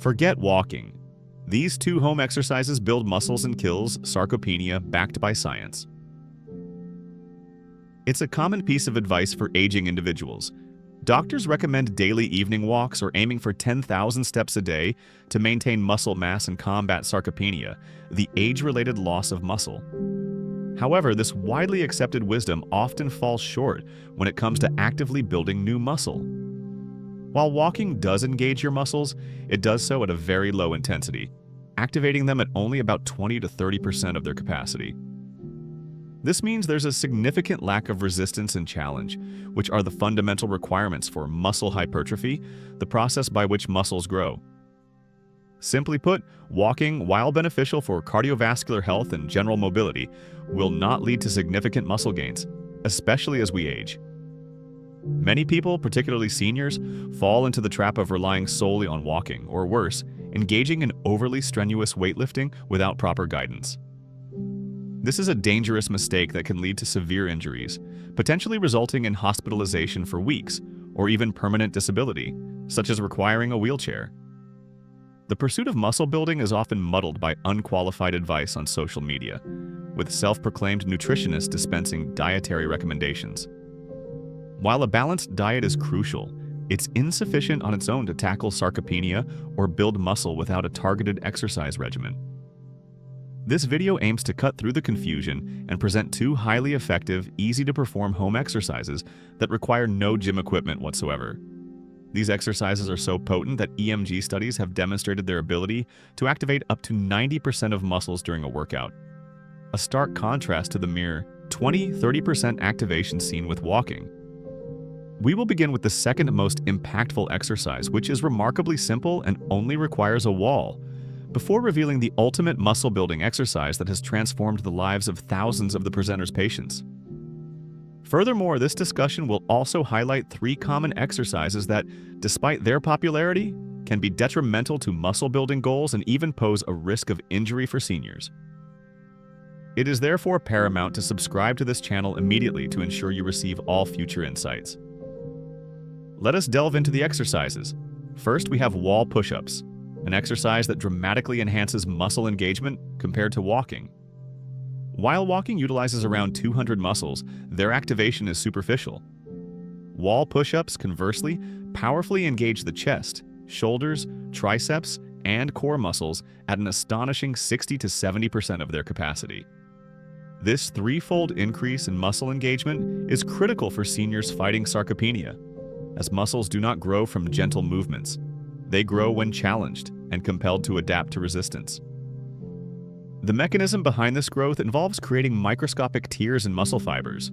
Forget walking. These two home exercises build muscles and kills sarcopenia backed by science. It's a common piece of advice for aging individuals. Doctors recommend daily evening walks or aiming for 10,000 steps a day to maintain muscle mass and combat sarcopenia, the age-related loss of muscle. However, this widely accepted wisdom often falls short when it comes to actively building new muscle. While walking does engage your muscles, it does so at a very low intensity, activating them at only about 20 to 30% of their capacity. This means there's a significant lack of resistance and challenge, which are the fundamental requirements for muscle hypertrophy, the process by which muscles grow. Simply put, walking, while beneficial for cardiovascular health and general mobility, will not lead to significant muscle gains, especially as we age. Many people, particularly seniors, fall into the trap of relying solely on walking, or worse, engaging in overly strenuous weightlifting without proper guidance. This is a dangerous mistake that can lead to severe injuries, potentially resulting in hospitalization for weeks, or even permanent disability, such as requiring a wheelchair. The pursuit of muscle building is often muddled by unqualified advice on social media, with self-proclaimed nutritionists dispensing dietary recommendations. While a balanced diet is crucial, it's insufficient on its own to tackle sarcopenia or build muscle without a targeted exercise regimen. This video aims to cut through the confusion and present two highly effective, easy-to-perform home exercises that require no gym equipment whatsoever. These exercises are so potent that EMG studies have demonstrated their ability to activate up to 90% of muscles during a workout, a stark contrast to the mere 20–30% activation seen with walking. We will begin with the second most impactful exercise, which is remarkably simple and only requires a wall, before revealing the ultimate muscle-building exercise that has transformed the lives of thousands of the presenter's patients. Furthermore, this discussion will also highlight three common exercises that, despite their popularity, can be detrimental to muscle-building goals and even pose a risk of injury for seniors. It is therefore paramount to subscribe to this channel immediately to ensure you receive all future insights. Let us delve into the exercises. First, we have wall push-ups, an exercise that dramatically enhances muscle engagement compared to walking. While walking utilizes around 200 muscles, their activation is superficial. Wall push-ups, conversely, powerfully engage the chest, shoulders, triceps, and core muscles at an astonishing 60 to 70% of their capacity. This threefold increase in muscle engagement is critical for seniors fighting sarcopenia, as muscles do not grow from gentle movements. They grow when challenged and compelled to adapt to resistance. The mechanism behind this growth involves creating microscopic tears in muscle fibers.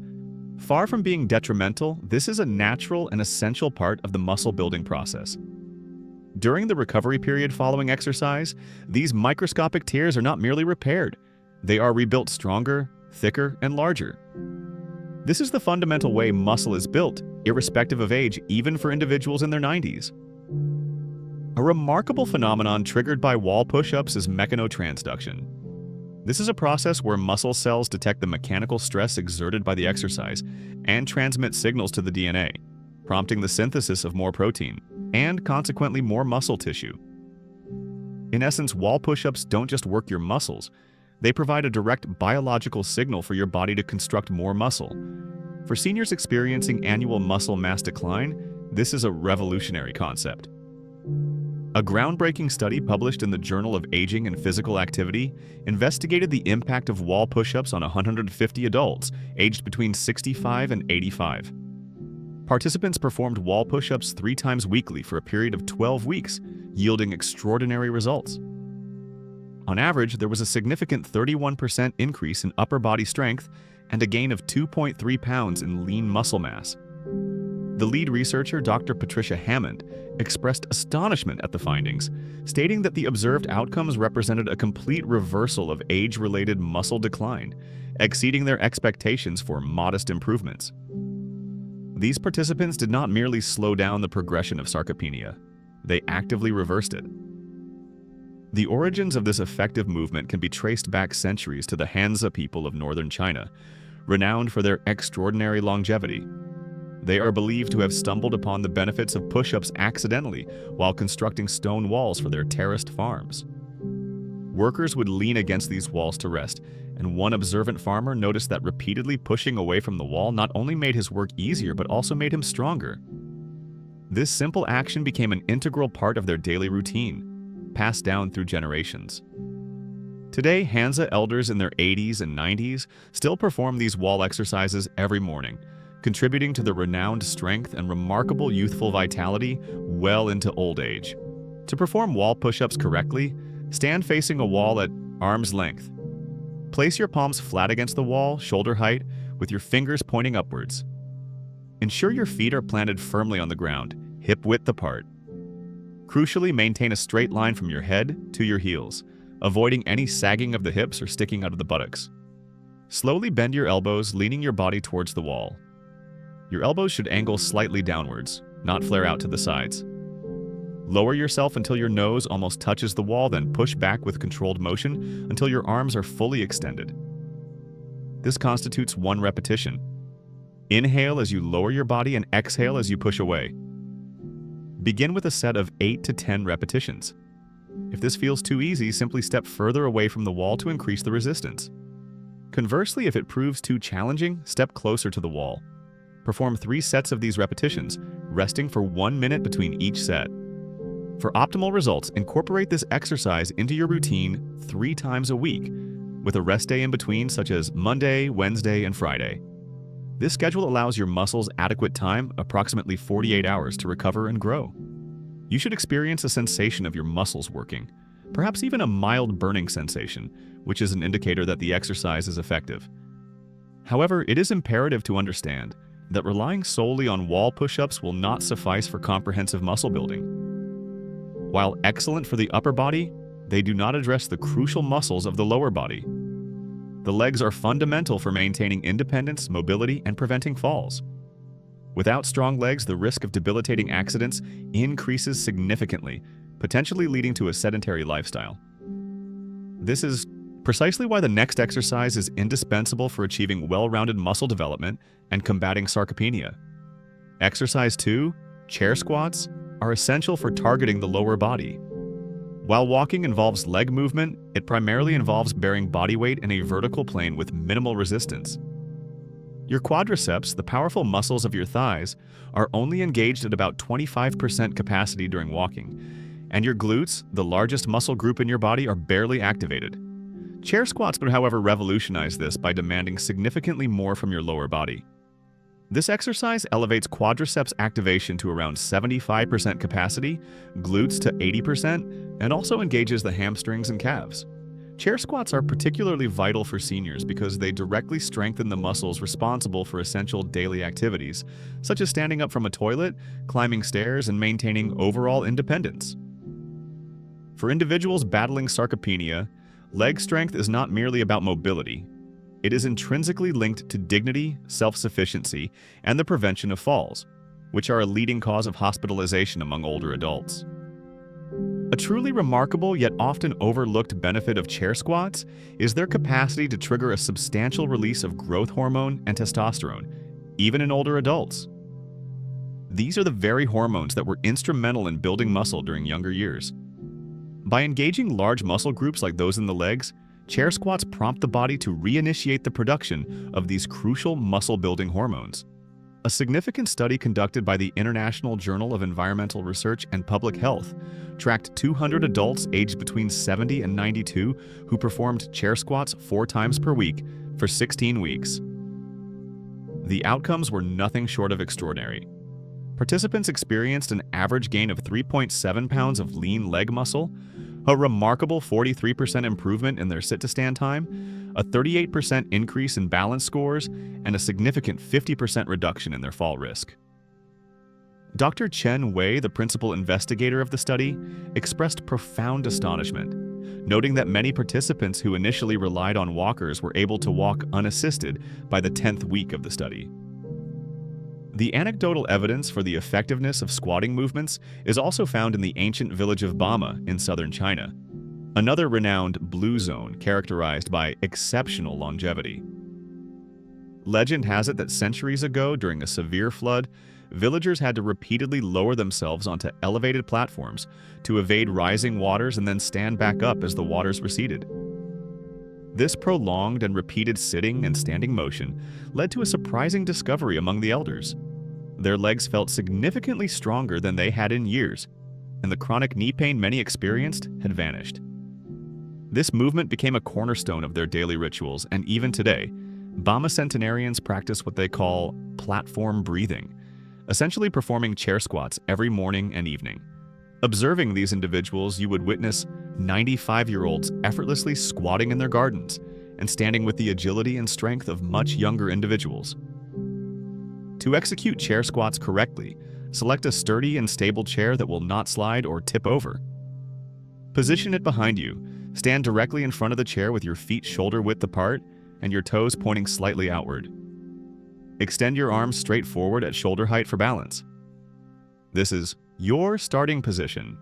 Far from being detrimental, this is a natural and essential part of the muscle-building process. During the recovery period following exercise, these microscopic tears are not merely repaired. They are rebuilt stronger, thicker, and larger. This is the fundamental way muscle is built, irrespective of age, even for individuals in their 90s. A remarkable phenomenon triggered by wall push-ups is mechanotransduction. This is a process where muscle cells detect the mechanical stress exerted by the exercise and transmit signals to the DNA, prompting the synthesis of more protein and, consequently, more muscle tissue. In essence, wall push-ups don't just work your muscles, they provide a direct biological signal for your body to construct more muscle. For seniors experiencing annual muscle mass decline, this is a revolutionary concept. A groundbreaking study published in the Journal of Aging and Physical Activity investigated the impact of wall push-ups on 150 adults aged between 65 and 85. Participants performed wall push-ups 3 times weekly for a period of 12 weeks, yielding extraordinary results. On average, there was a significant 31% increase in upper body strength and a gain of 2.3 pounds in lean muscle mass. The lead researcher, Dr. Patricia Hammond, expressed astonishment at the findings, stating that the observed outcomes represented a complete reversal of age-related muscle decline, exceeding their expectations for modest improvements. These participants did not merely slow down the progression of sarcopenia, they actively reversed it. The origins of this effective movement can be traced back centuries to the Hansa people of northern China, renowned for their extraordinary longevity. They are believed to have stumbled upon the benefits of push-ups accidentally while constructing stone walls for their terraced farms. Workers would lean against these walls to rest, and one observant farmer noticed that repeatedly pushing away from the wall not only made his work easier but also made him stronger. This simple action became an integral part of their daily routine, passed down through generations. Today, Hansa elders in their 80s and 90s still perform these wall exercises every morning, contributing to the renowned strength and remarkable youthful vitality well into old age. To perform wall push-ups correctly, stand facing a wall at arm's length. Place your palms flat against the wall, shoulder height, with your fingers pointing upwards. Ensure your feet are planted firmly on the ground, hip-width apart. Crucially, maintain a straight line from your head to your heels, avoiding any sagging of the hips or sticking out of the buttocks. Slowly bend your elbows, leaning your body towards the wall. Your elbows should angle slightly downwards, not flare out to the sides. Lower yourself until your nose almost touches the wall, then push back with controlled motion until your arms are fully extended. This constitutes 1 repetition. Inhale as you lower your body and exhale as you push away. Begin with a set of 8 to 10 repetitions. If this feels too easy, simply step further away from the wall to increase the resistance. Conversely, if it proves too challenging, step closer to the wall. Perform 3 sets of these repetitions, resting for 1 minute between each set. For optimal results, incorporate this exercise into your routine 3 times a week, with a rest day in between such as Monday, Wednesday, and Friday. This schedule allows your muscles adequate time, approximately 48 hours, to recover and grow. You should experience a sensation of your muscles working, perhaps even a mild burning sensation, which is an indicator that the exercise is effective. However, it is imperative to understand that relying solely on wall push-ups will not suffice for comprehensive muscle building. While excellent for the upper body, they do not address the crucial muscles of the lower body. The legs are fundamental for maintaining independence, mobility, and preventing falls. Without strong legs, the risk of debilitating accidents increases significantly, potentially leading to a sedentary lifestyle. This is precisely why the next exercise is indispensable for achieving well-rounded muscle development and combating sarcopenia. Exercise 2, chair squats, are essential for targeting the lower body. While walking involves leg movement, it primarily involves bearing body weight in a vertical plane with minimal resistance. Your quadriceps, the powerful muscles of your thighs, are only engaged at about 25% capacity during walking, and your glutes, the largest muscle group in your body, are barely activated. Chair squats would, however, revolutionize this by demanding significantly more from your lower body. This exercise elevates quadriceps activation to around 75% capacity, glutes to 80%, and also engages the hamstrings and calves. Chair squats are particularly vital for seniors because they directly strengthen the muscles responsible for essential daily activities, such as standing up from a toilet, climbing stairs, and maintaining overall independence. For individuals battling sarcopenia, leg strength is not merely about mobility. It is intrinsically linked to dignity, self-sufficiency, and the prevention of falls, which are a leading cause of hospitalization among older adults. A truly remarkable yet often overlooked benefit of chair squats is their capacity to trigger a substantial release of growth hormone and testosterone, even in older adults. These are the very hormones that were instrumental in building muscle during younger years. By engaging large muscle groups like those in the legs, chair squats prompt the body to reinitiate the production of these crucial muscle-building hormones. A significant study conducted by the International Journal of Environmental Research and Public Health tracked 200 adults aged between 70 and 92 who performed chair squats 4 times per week for 16 weeks. The outcomes were nothing short of extraordinary. Participants experienced an average gain of 3.7 pounds of lean leg muscle, a remarkable 43% improvement in their sit-to-stand time, a 38% increase in balance scores, and a significant 50% reduction in their fall risk. Dr. Chen Wei, the principal investigator of the study, expressed profound astonishment, noting that many participants who initially relied on walkers were able to walk unassisted by the 10th week of the study. The anecdotal evidence for the effectiveness of squatting movements is also found in the ancient village of Bama in southern China, another renowned blue zone characterized by exceptional longevity. Legend has it that centuries ago, during a severe flood, villagers had to repeatedly lower themselves onto elevated platforms to evade rising waters and then stand back up as the waters receded. This prolonged and repeated sitting and standing motion led to a surprising discovery among the elders. Their legs felt significantly stronger than they had in years, and the chronic knee pain many experienced had vanished. This movement became a cornerstone of their daily rituals, and even today, Bama centenarians practice what they call platform breathing, essentially performing chair squats every morning and evening. Observing these individuals, you would witness 95-year-olds effortlessly squatting in their gardens and standing with the agility and strength of much younger individuals. To execute chair squats correctly, select a sturdy and stable chair that will not slide or tip over. Position it behind you. Stand directly in front of the chair with your feet shoulder-width apart and your toes pointing slightly outward. Extend your arms straight forward at shoulder height for balance. This is your starting position.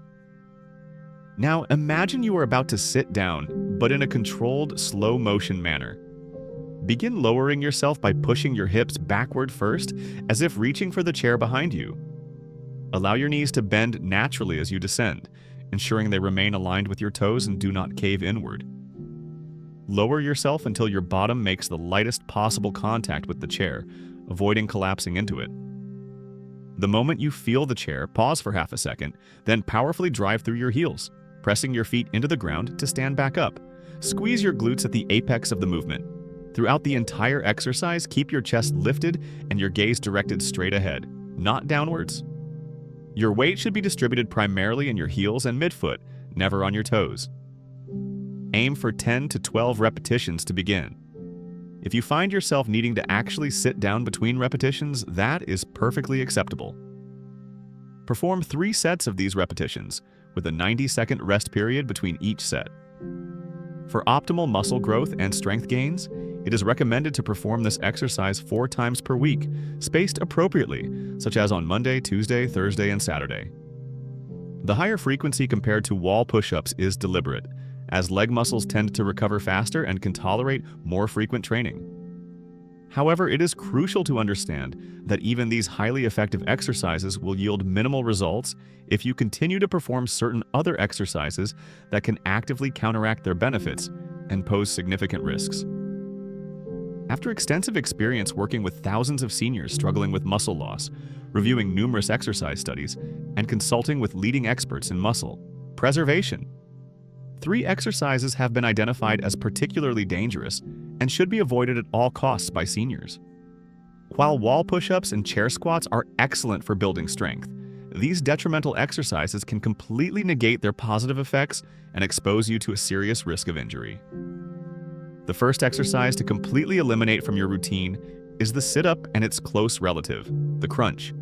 Now imagine you are about to sit down, but in a controlled, slow-motion manner. Begin lowering yourself by pushing your hips backward first, as if reaching for the chair behind you. Allow your knees to bend naturally as you descend, ensuring they remain aligned with your toes and do not cave inward. Lower yourself until your bottom makes the lightest possible contact with the chair, avoiding collapsing into it. The moment you feel the chair, pause for half a second, then powerfully drive through your heels, pressing your feet into the ground to stand back up. Squeeze your glutes at the apex of the movement. Throughout the entire exercise, keep your chest lifted and your gaze directed straight ahead, not downwards. Your weight should be distributed primarily in your heels and midfoot, never on your toes. Aim for 10 to 12 repetitions to begin. If you find yourself needing to actually sit down between repetitions, that is perfectly acceptable. Perform 3 sets of these repetitions, with a 90-second rest period between each set. For optimal muscle growth and strength gains, it is recommended to perform this exercise 4 times per week, spaced appropriately, such as on Monday, Tuesday, Thursday, and Saturday. The higher frequency compared to wall push-ups is deliberate, as leg muscles tend to recover faster and can tolerate more frequent training. However, it is crucial to understand that even these highly effective exercises will yield minimal results if you continue to perform certain other exercises that can actively counteract their benefits and pose significant risks. After extensive experience working with thousands of seniors struggling with muscle loss, reviewing numerous exercise studies, and consulting with leading experts in muscle preservation, 3 exercises have been identified as particularly dangerous and should be avoided at all costs by seniors. While wall push-ups and chair squats are excellent for building strength, these detrimental exercises can completely negate their positive effects and expose you to a serious risk of injury. The first exercise to completely eliminate from your routine is the sit-up and its close relative, the crunch.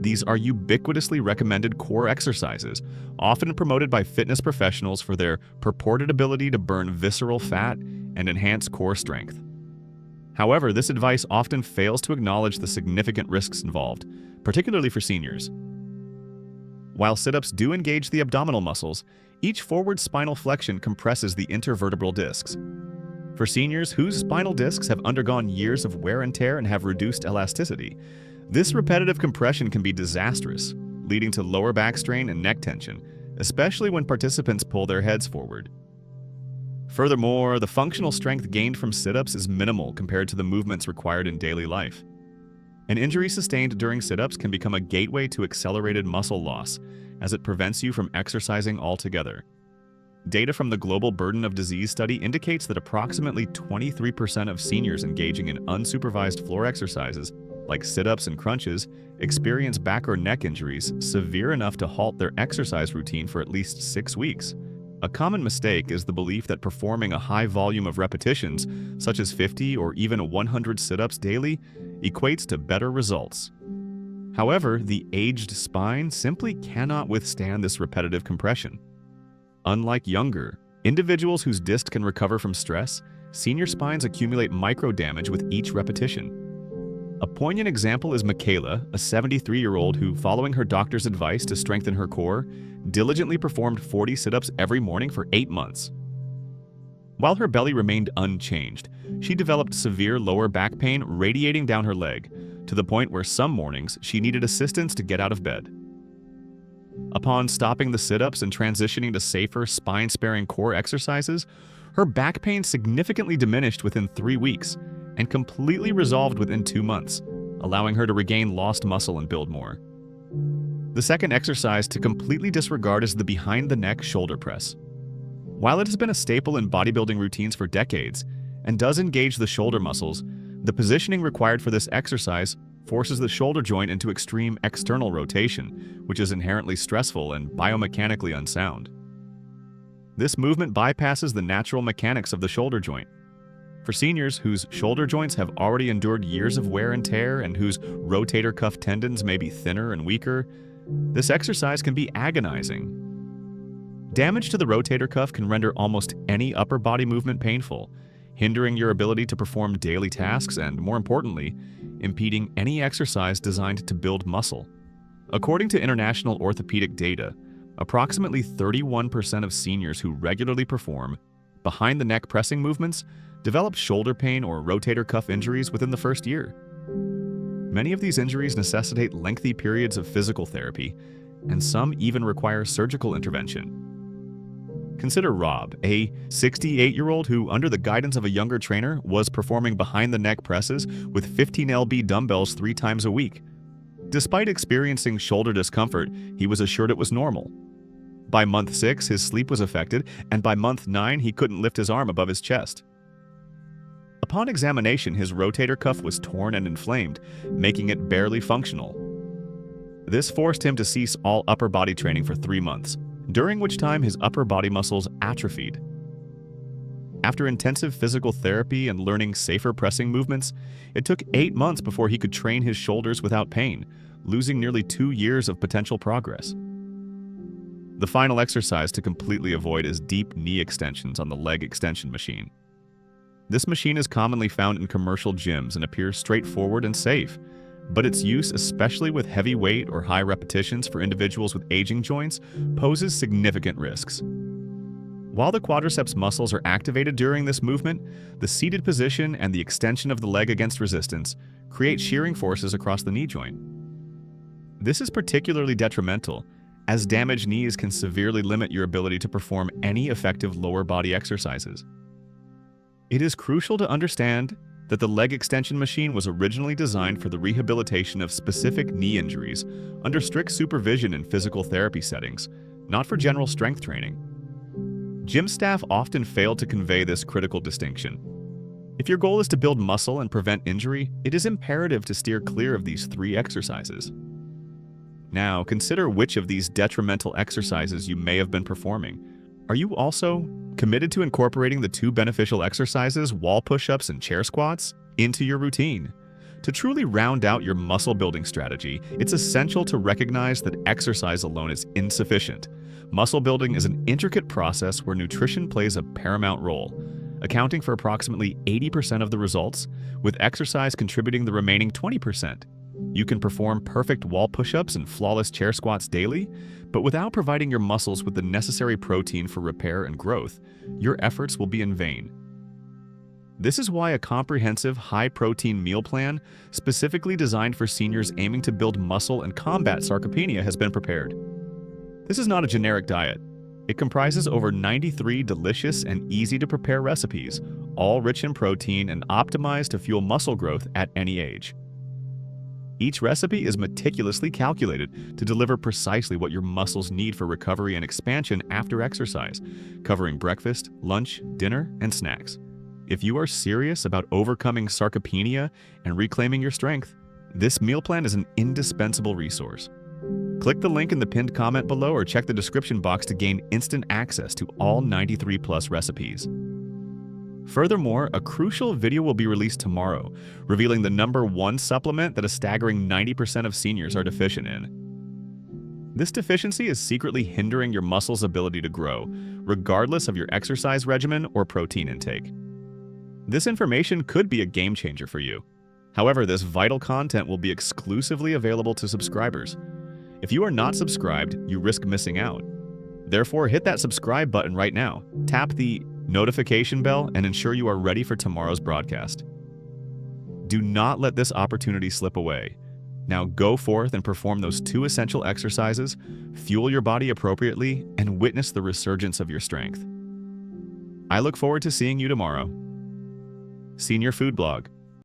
These are ubiquitously recommended core exercises, often promoted by fitness professionals for their purported ability to burn visceral fat and enhance core strength. However, this advice often fails to acknowledge the significant risks involved, particularly for seniors. While sit-ups do engage the abdominal muscles, each forward spinal flexion compresses the intervertebral discs. For seniors whose spinal discs have undergone years of wear and tear and have reduced elasticity, this repetitive compression can be disastrous, leading to lower back strain and neck tension, especially when participants pull their heads forward. Furthermore, the functional strength gained from sit-ups is minimal compared to the movements required in daily life. An injury sustained during sit-ups can become a gateway to accelerated muscle loss, as it prevents you from exercising altogether. Data from the Global Burden of Disease study indicates that approximately 23% of seniors engaging in unsupervised floor exercises, like sit-ups and crunches, experience back or neck injuries severe enough to halt their exercise routine for at least 6 weeks. A common mistake is the belief that performing a high volume of repetitions, such as 50 or even 100 sit-ups daily, equates to better results. However, the aged spine simply cannot withstand this repetitive compression. Unlike younger individuals whose discs can recover from stress, senior spines accumulate micro-damage with each repetition. A poignant example is Michaela, a 73-year-old who, following her doctor's advice to strengthen her core, diligently performed 40 sit-ups every morning for 8 months. While her belly remained unchanged, she developed severe lower back pain radiating down her leg, to the point where some mornings she needed assistance to get out of bed. Upon stopping the sit-ups and transitioning to safer, spine-sparing core exercises, her back pain significantly diminished within 3 weeks and completely resolved within 2 months, allowing her to regain lost muscle and build more. The second exercise to completely disregard is the behind-the-neck shoulder press. While it has been a staple in bodybuilding routines for decades and does engage the shoulder muscles, the positioning required for this exercise forces the shoulder joint into extreme external rotation, which is inherently stressful and biomechanically unsound. This movement bypasses the natural mechanics of the shoulder joint. For seniors whose shoulder joints have already endured years of wear and tear and whose rotator cuff tendons may be thinner and weaker, this exercise can be agonizing. Damage to the rotator cuff can render almost any upper body movement painful, hindering your ability to perform daily tasks and, more importantly, impeding any exercise designed to build muscle. According to international orthopedic data, approximately 31% of seniors who regularly perform behind-the-neck pressing movements develop shoulder pain or rotator cuff injuries within the first year. Many of these injuries necessitate lengthy periods of physical therapy, and some even require surgical intervention. Consider Rob, a 68-year-old who, under the guidance of a younger trainer, was performing behind-the-neck presses with 15 lb dumbbells 3 times a week. Despite experiencing shoulder discomfort, he was assured it was normal. By month 6, his sleep was affected, and by month 9, he couldn't lift his arm above his chest. Upon examination, his rotator cuff was torn and inflamed, making it barely functional. This forced him to cease all upper body training for 3 months, during which time his upper body muscles atrophied. After intensive physical therapy and learning safer pressing movements, it took 8 months before he could train his shoulders without pain, losing nearly 2 years of potential progress. The final exercise to completely avoid is deep knee extensions on the leg extension machine. This machine is commonly found in commercial gyms and appears straightforward and safe, but its use, especially with heavy weight or high repetitions for individuals with aging joints, poses significant risks. While the quadriceps muscles are activated during this movement, the seated position and the extension of the leg against resistance create shearing forces across the knee joint. This is particularly detrimental, as damaged knees can severely limit your ability to perform any effective lower body exercises. It is crucial to understand that the leg extension machine was originally designed for the rehabilitation of specific knee injuries under strict supervision in physical therapy settings, not for general strength training. Gym staff often fail to convey this critical distinction. If your goal is to build muscle and prevent injury, it is imperative to steer clear of these 3 exercises. Now, consider which of these detrimental exercises you may have been performing. Are you also committed to incorporating the 2 beneficial exercises, wall push-ups and chair squats, into your routine? To truly round out your muscle building strategy, it's essential to recognize that exercise alone is insufficient. Muscle building is an intricate process where nutrition plays a paramount role, accounting for approximately 80% of the results, with exercise contributing the remaining 20%. You can perform perfect wall push-ups and flawless chair squats daily, but without providing your muscles with the necessary protein for repair and growth, your efforts will be in vain. This is why a comprehensive, high-protein meal plan, specifically designed for seniors aiming to build muscle and combat sarcopenia, has been prepared. This is not a generic diet. It comprises over 93 delicious and easy-to-prepare recipes, all rich in protein and optimized to fuel muscle growth at any age. Each recipe is meticulously calculated to deliver precisely what your muscles need for recovery and expansion after exercise, covering breakfast, lunch, dinner, and snacks. If you are serious about overcoming sarcopenia and reclaiming your strength, this meal plan is an indispensable resource. Click the link in the pinned comment below or check the description box to gain instant access to all 93+ recipes. Furthermore, a crucial video will be released tomorrow, revealing the #1 supplement that a staggering 90% of seniors are deficient in. This deficiency is secretly hindering your muscles' ability to grow, regardless of your exercise regimen or protein intake. This information could be a game changer for you. However, this vital content will be exclusively available to subscribers. If you are not subscribed, you risk missing out. Therefore, hit that subscribe button right now, tap the notification bell, and ensure you are ready for tomorrow's broadcast. Do not let this opportunity slip away. Now go forth and perform those 2 essential exercises, fuel your body appropriately, and witness the resurgence of your strength. I look forward to seeing you tomorrow. Senior Food Blog.